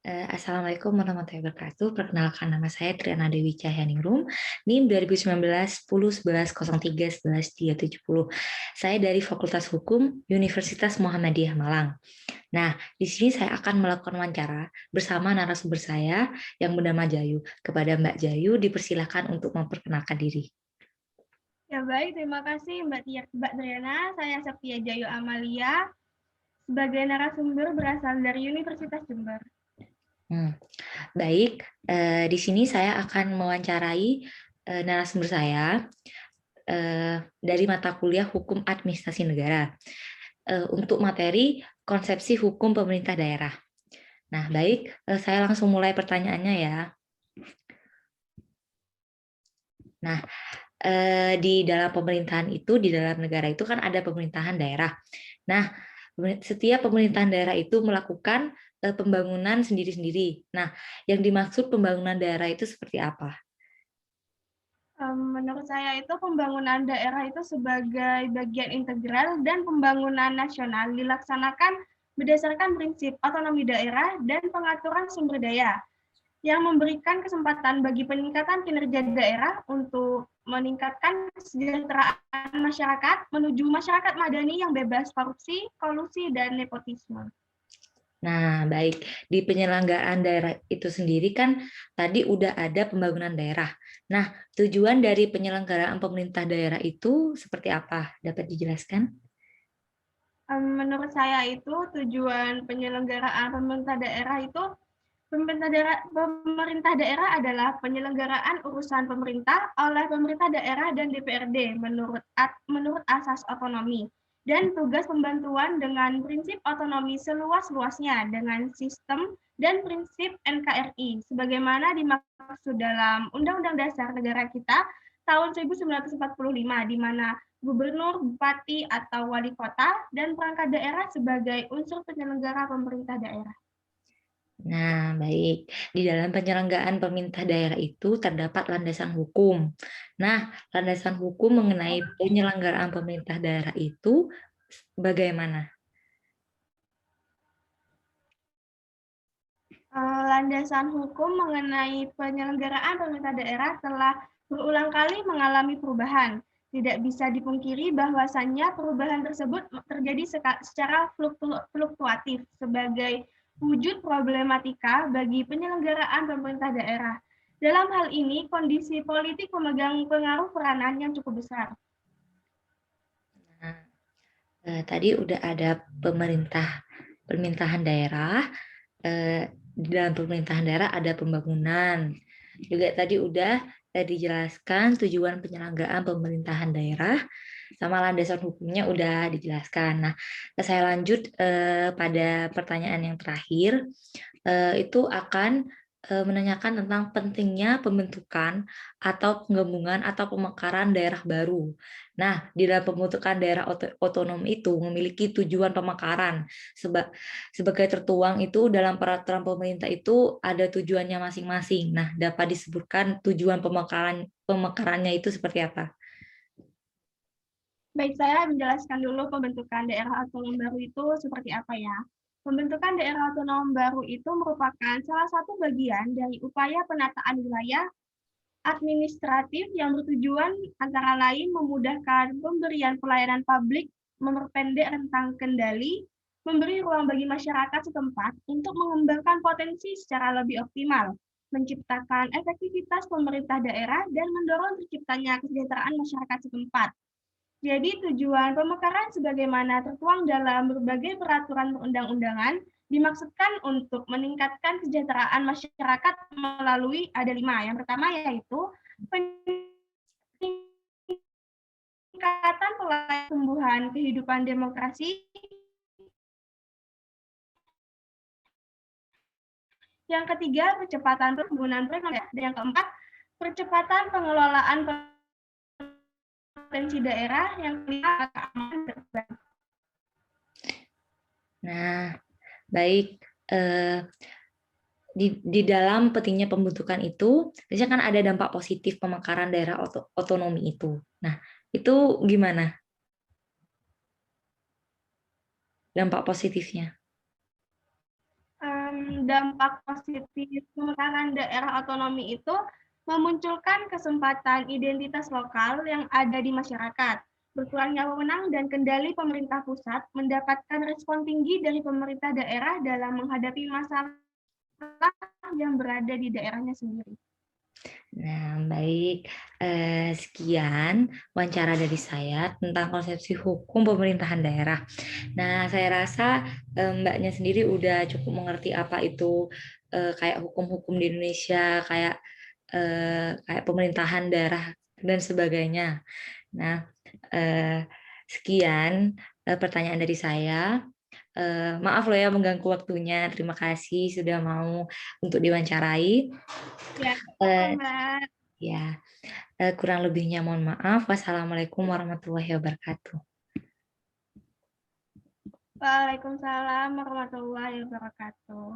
Assalamualaikum warahmatullahi wabarakatuh. Perkenalkan, nama saya Triana Dewi Cahyaningrum, NIM 2019 10 11 03 11 370. Saya dari Fakultas Hukum Universitas Muhammadiyah Malang. Nah, di sini saya akan melakukan wawancara bersama narasumber saya yang bernama Jayu. Kepada Mbak Jayu, dipersilakan untuk memperkenalkan diri. Ya baik, terima kasih Mbak Triana. Saya Septia Jayu Amalia sebagai narasumber berasal dari Universitas Jember. Baik, di sini saya akan mewawancarai narasumber saya dari mata kuliah Hukum Administrasi Negara untuk materi konsepsi hukum pemerintah daerah. Nah, baik, saya langsung mulai pertanyaannya ya. Nah, di dalam pemerintahan itu, di dalam negara itu kan ada pemerintahan daerah. Nah, setiap pemerintahan daerah itu melakukan pembangunan sendiri-sendiri. Nah, yang dimaksud pembangunan daerah itu seperti apa? Menurut saya itu pembangunan daerah itu sebagai bagian integral dan pembangunan nasional dilaksanakan berdasarkan prinsip otonomi daerah dan pengaturan sumber daya yang memberikan kesempatan bagi peningkatan kinerja daerah untuk meningkatkan kesejahteraan masyarakat menuju masyarakat madani yang bebas korupsi, kolusi, dan nepotisme. Nah, baik. Di penyelenggaraan daerah itu sendiri kan tadi udah ada pembangunan daerah. Nah, tujuan dari penyelenggaraan pemerintah daerah itu seperti apa? Dapat dijelaskan? Menurut saya itu tujuan penyelenggaraan pemerintah daerah adalah penyelenggaraan urusan pemerintah oleh pemerintah daerah dan DPRD menurut asas otonomi dan tugas pembantuan dengan prinsip otonomi seluas-luasnya dengan sistem dan prinsip NKRI sebagaimana dimaksud dalam Undang-Undang Dasar Negara kita tahun 1945 di mana gubernur, bupati, atau wali kota, dan perangkat daerah sebagai unsur penyelenggara pemerintah daerah. Nah, baik. Di dalam penyelenggaraan pemerintah daerah itu terdapat landasan hukum. Nah, landasan hukum mengenai penyelenggaraan pemerintah daerah itu bagaimana? Landasan hukum mengenai penyelenggaraan pemerintah daerah telah berulang kali mengalami perubahan. Tidak bisa dipungkiri bahwasannya perubahan tersebut terjadi secara fluktuatif sebagai wujud problematika bagi penyelenggaraan pemerintah daerah. Dalam hal ini, kondisi politik memegang pengaruh peranan yang cukup besar. Nah, tadi udah ada pemerintahan daerah. Di dalam pemerintahan daerah ada pembangunan. Juga tadi udah dijelaskan tujuan penyelenggaraan pemerintahan daerah sama landasan hukumnya udah dijelaskan. Nah, saya lanjut pada pertanyaan yang terakhir. Itu akan menanyakan tentang pentingnya pembentukan atau penggabungan atau pemekaran daerah baru. Nah, di dalam pembentukan daerah otonom itu memiliki tujuan pemekaran. Sebagai tertuang itu dalam peraturan pemerintah itu ada tujuannya masing-masing. Nah, dapat disebutkan tujuan pemekarannya itu seperti apa? Baik, saya menjelaskan dulu pembentukan daerah otonom baru itu seperti apa ya. Pembentukan daerah otonom baru itu merupakan salah satu bagian dari upaya penataan wilayah administratif yang bertujuan antara lain memudahkan pemberian pelayanan publik, memperpendek rentang kendali, memberi ruang bagi masyarakat setempat untuk mengembangkan potensi secara lebih optimal, menciptakan efektivitas pemerintah daerah, dan mendorong terciptanya kesejahteraan masyarakat setempat. Jadi tujuan pemekaran sebagaimana tertuang dalam berbagai peraturan perundang-undangan dimaksudkan untuk meningkatkan kesejahteraan masyarakat melalui ada 5. Yang pertama yaitu peningkatan pelayanan tumbuhan kehidupan demokrasi. Yang ketiga, percepatan penggunaan dan yang keempat, percepatan pengelolaan potensi daerah. Yang kelima, keamanan dan Nah, baik. Di dalam pentingnya pembentukan itu, biasanya kan ada dampak positif pemekaran daerah otonomi itu. Nah, itu gimana dampak positifnya? dampak positif pemekaran daerah otonomi itu memunculkan kesempatan identitas lokal yang ada di masyarakat. Berkurangnya wewenang dan kendali pemerintah pusat mendapatkan respon tinggi dari pemerintah daerah dalam menghadapi masalah yang berada di daerahnya sendiri. Nah, baik. Sekian wawancara dari saya tentang konsepsi hukum pemerintahan daerah. Nah, saya rasa Mbaknya sendiri udah cukup mengerti apa itu kayak hukum-hukum di Indonesia, kayak pemerintahan daerah dan sebagainya. Nah, sekian pertanyaan dari saya. Maaf loh ya mengganggu waktunya. Terima kasih sudah mau untuk diwawancarai. Ya, Eh, Mbak. ya, kurang lebihnya mohon maaf. Wassalamualaikum warahmatullahi wabarakatuh. Waalaikumsalam warahmatullahi wabarakatuh.